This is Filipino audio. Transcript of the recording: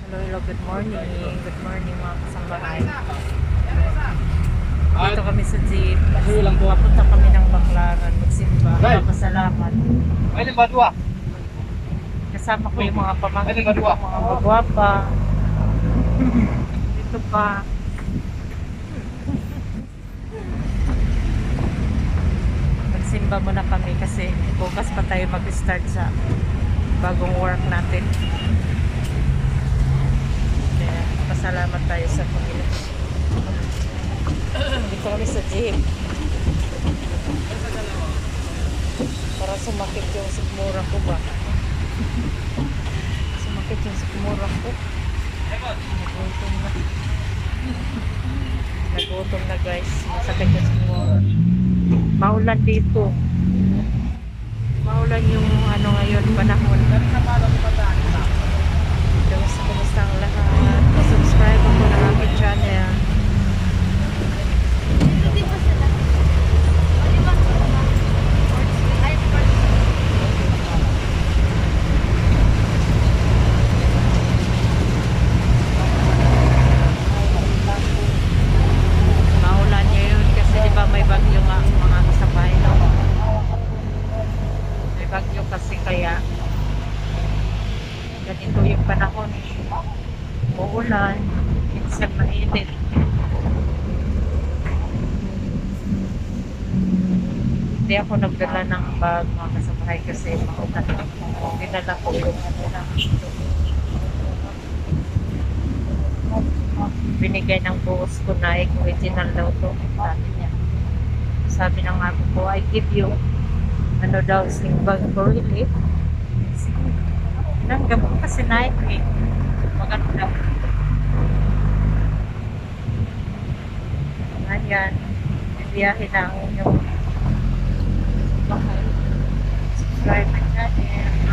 Hello, hello, good morning. Good morning mga kasambahay. Dito kami sa jeep. Papunta kami ng Baclaran. Magsimba. Magpasalamat. Kasama ko yung mga pamangkin ko, mga magwapa. Dito pa. Magsimba muna kami kasi bukas pa tayo mag-start sa bagong work natin. Kaya pasalamat tayo sa Panginoon. Dito kami sa jeep. Para sumakit yung sikmura ko ba? Sumakit yung sikmura ko. Nagutom na. Nagutom na guys. Masakit yung sikmura. Maulan dito. Maulan yung ano ngayon, panahon. Kumusta ang lahat? Subscribe ako ng aking channel. Maulan ngayon kasi di ba may bagyo nga mga kasabay, no? May bagyo kasi kaya ganito yung panahon. Uulan, minsan mainit. Hindi ako nagdala ng bag mga kasabahay kasi maulan. Dinala ko yung ano lang. Binigay ng boss ko na original daw to. Sabi niya. Sabi ng ako ko, I give you ano daw, sling bag for relief. Nanggap ko kasi night eh. Maganda. Ayan. Bibiyahe na ang inyong bahay. Subscribe na channel.